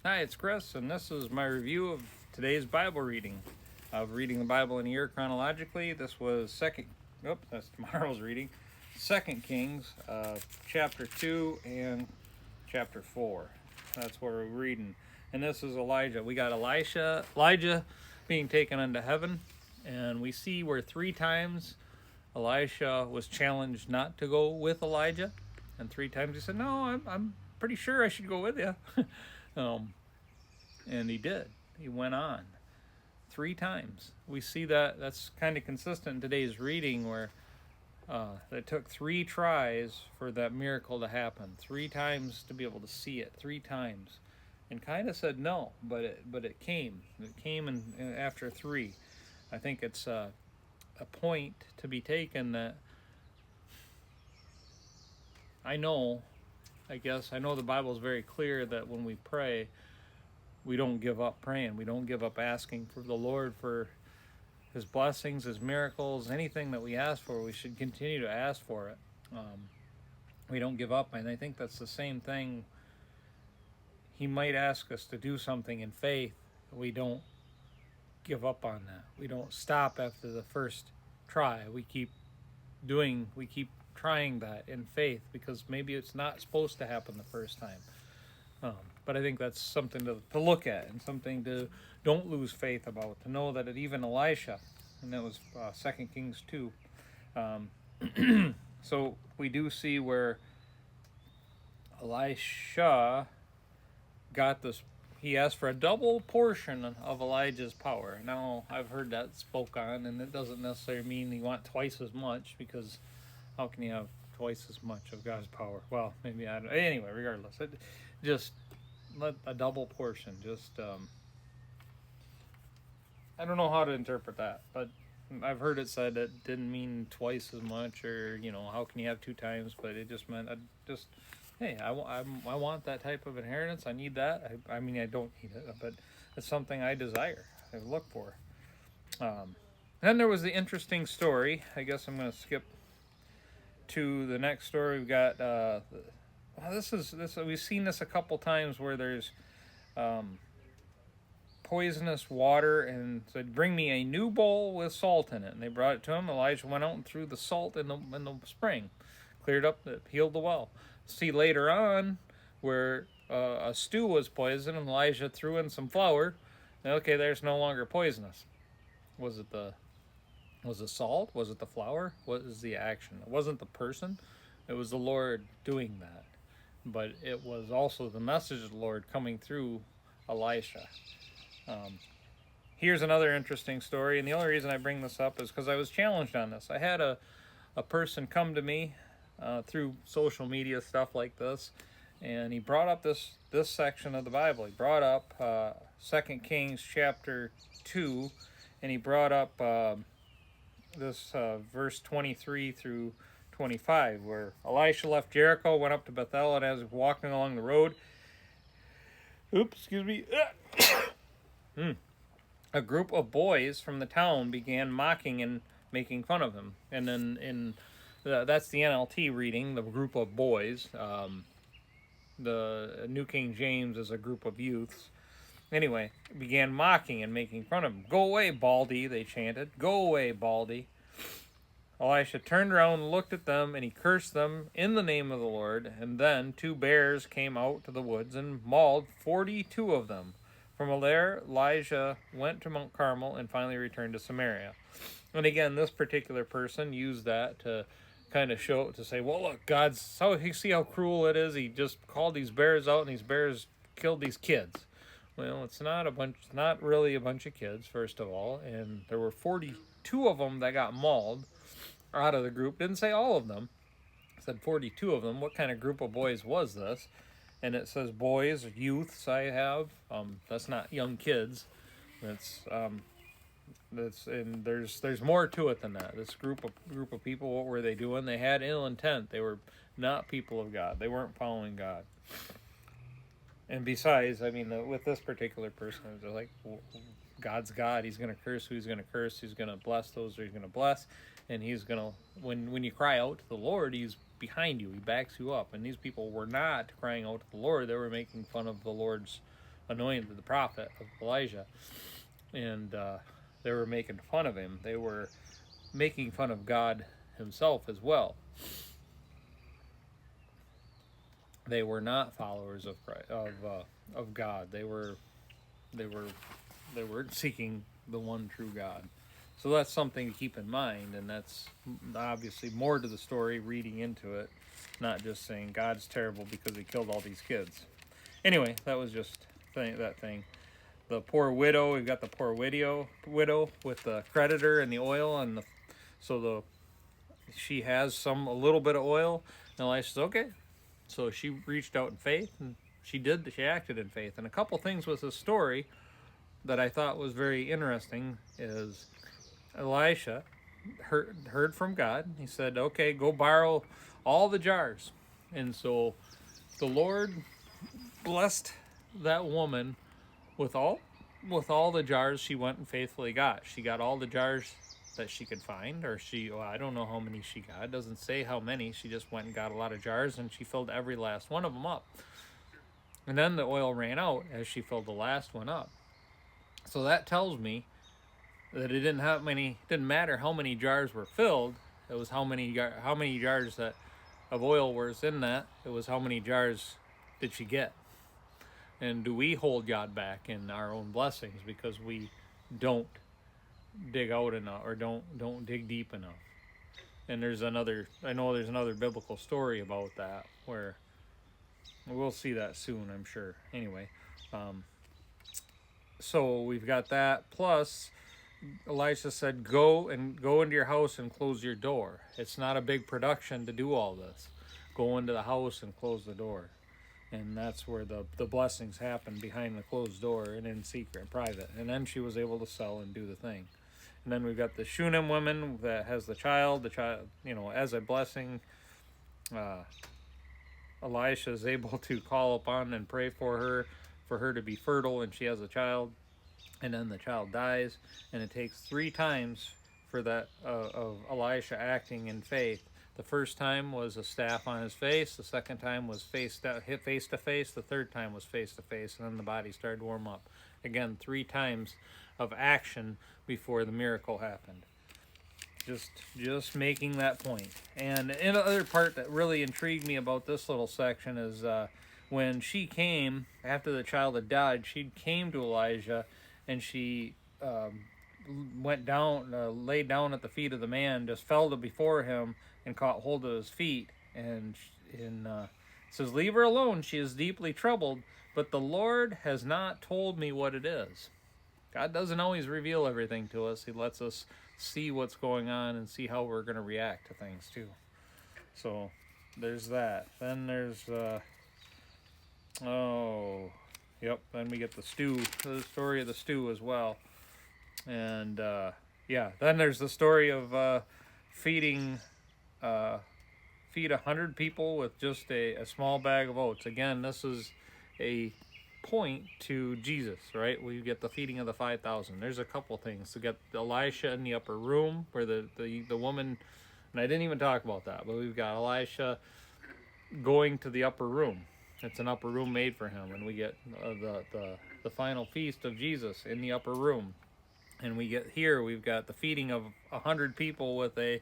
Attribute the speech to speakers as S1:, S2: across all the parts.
S1: Hi, it's Chris, and this is my review of today's Bible reading. Of reading the Bible in a year chronologically. This was that's tomorrow's reading. Second Kings, chapter 2 and chapter 4. That's where we're reading. And this is Elijah. We got Elijah being taken unto heaven, and we see where 3 times Elisha was challenged not to go with Elijah, and 3 times he said, "No, I'm pretty sure I should go with you." um, and he did. He went on 3 times. We see that's kind of consistent in today's reading, where it took 3 tries for that miracle to happen. 3 times to be able to see it. 3 times, and kind of said no, but it came. It came in after 3. I think it's a point to be taken that I know. I guess I know the Bible is very clear that when we pray, we don't give up praying. We don't give up asking for the Lord for His blessings, His miracles, anything that we ask for. We should continue to ask for it. We don't give up, and I think that's the same thing. He might ask us to do something in faith. We don't give up on that. We don't stop after the first try. We keep trying that in faith, because maybe it's not supposed to happen the first time. But I think that's something to look at, and something to don't lose faith about, to know that even Elisha, and that was 2 Kings 2. So we do see where Elisha got this. He asked for a double portion of Elijah's power. Now, I've heard that spoke on, and it doesn't necessarily mean you want twice as much, because how can you have twice as much of God's power? Well, maybe I don't. Anyway, regardless, just let a double portion. I don't know how to interpret that, but I've heard it said it didn't mean twice as much, or how can you have 2 times? But it just meant hey, I want that type of inheritance. I need that. I mean, I don't need it, but it's something I desire. I look for. Then there was the interesting story. I guess I'm going to skip to the next story. We've got this. We've seen this a couple times, where there's poisonous water, and said, "Bring me a new bowl with salt in it." And they brought it to him. Elijah went out and threw the salt in the spring, cleared up, healed the well. See later on where a stew was poisoned, and Elijah threw in some flour. And okay, there's no longer poisonous. Was it salt? Was it the flour? What is the action? It wasn't the person. It was the Lord doing that. But it was also the message of the Lord coming through Elisha. Here's another interesting story, and the only reason I bring this up is because I was challenged on this. I had a person come to me through social media, stuff like this, and he brought up this section of the Bible. He brought up 2 Kings chapter 2, and he brought up this verse 23 through 25, where Elisha left Jericho, went up to Bethel, and as he was walking along the road, a group of boys from the town began mocking and making fun of him. And then that's the NLT reading, the group of boys. The New King James is a group of youths. Anyway, began mocking and making fun of him. "Go away, Baldy," they chanted. "Go away, Baldy." Elisha turned around and looked at them, and he cursed them in the name of the Lord. And then 2 bears came out to the woods and mauled 42 of them. From there, Elijah went to Mount Carmel and finally returned to Samaria. And again, this particular person used that to kind of say, well, look, see how cruel it is. He just called these bears out, and these bears killed these kids. Well, it's not really a bunch of kids, first of all, and there were 42 of them that got mauled out of the group. Didn't say all of them. It said 42 of them. What kind of group of boys was this? And it says boys, youths. I have. That's not young kids. And there's more to it than that. This group of people, what were they doing? They had ill intent. They were not people of God. They weren't following God. And besides, I mean, with this particular person, they're like, well, God's God. He's going to curse who He's going to curse. He's going to bless those who He's going to bless. And He's going to, when you cry out to the Lord, He's behind you. He backs you up. And these people were not crying out to the Lord. They were making fun of the Lord's anointed the prophet of Elijah, and they were making fun of him. They were making fun of God himself as well. They were not followers of Christ, of God. They were seeking the one true God. So that's something to keep in mind, and that's obviously more to the story reading into it, not just saying God's terrible because he killed all these kids. Anyway, that was just that thing. The poor widow, we've got the poor widow with the creditor and the oil, and she has a little bit of oil, and Elisha says, okay. So she reached out in faith, and she acted in faith. And a couple things with this story that I thought was very interesting is Elisha heard from God. He said, okay, go borrow all the jars. And so the Lord blessed that woman with all the jars she went and faithfully got. She got all the jars that she could find, or I don't know how many she got. It doesn't say how many. She just went and got a lot of jars, and she filled every last one of them up. And then the oil ran out as she filled the last one up. So that tells me that it didn't matter how many jars were filled. It was how many jars of oil was in that. It was how many jars did she get. And do we hold God back in our own blessings because we don't dig out enough or don't dig deep enough? And I know there's another biblical story about that where we'll see that soon, I'm sure. Anyway, so we've got that. Plus, Elisha said, go into your house and close your door. It's not a big production to do all this. Go into the house and close the door. And that's where the blessings happen, behind the closed door and in secret and private. And then she was able to sell and do the thing. And then we've got the Shunem woman that has the child, as a blessing. Elisha is able to call upon and pray for her to be fertile, and she has a child. And then the child dies, and it takes 3 times for that of Elisha acting in faith. The first time was a staff on his face. The second time was face to face. The third time was face to face, and then the body started to warm up. Again, 3 times of action before the miracle happened. Just making that point. And another part that really intrigued me about this little section is when she came after the child had died. She came to Elijah, and she went down, laid down at the feet of the man, just fell before him and caught hold of his feet. And says, leave her alone. She is deeply troubled, but the Lord has not told me what it is. God doesn't always reveal everything to us. He lets us see what's going on and see how we're going to react to things too. So there's that. Then there's then we get the story of the stew as well. And then there's the story of feed 100 people with just a small bag of oats. Again, this is a point to Jesus, right? We get the feeding of the 5,000. There's a couple things. We get Elisha in the upper room where the woman, and I didn't even talk about that, but we've got Elisha going to the upper room. It's an upper room made for him, and we get the final feast of Jesus in the upper room. And we've got the feeding of 100 people with a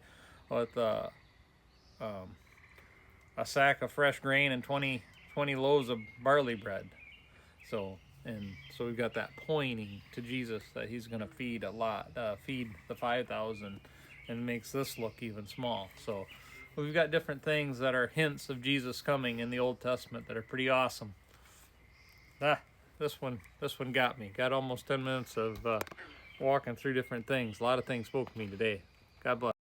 S1: sack of fresh grain and 20 loaves of barley bread. So we've got that pointing to Jesus that he's going to feed feed the 5,000, and makes this look even small. So we've got different things that are hints of Jesus coming in the Old Testament that are pretty awesome. This one got me. Got almost 10 minutes of walking through different things. A lot of things spoke to me today. God bless.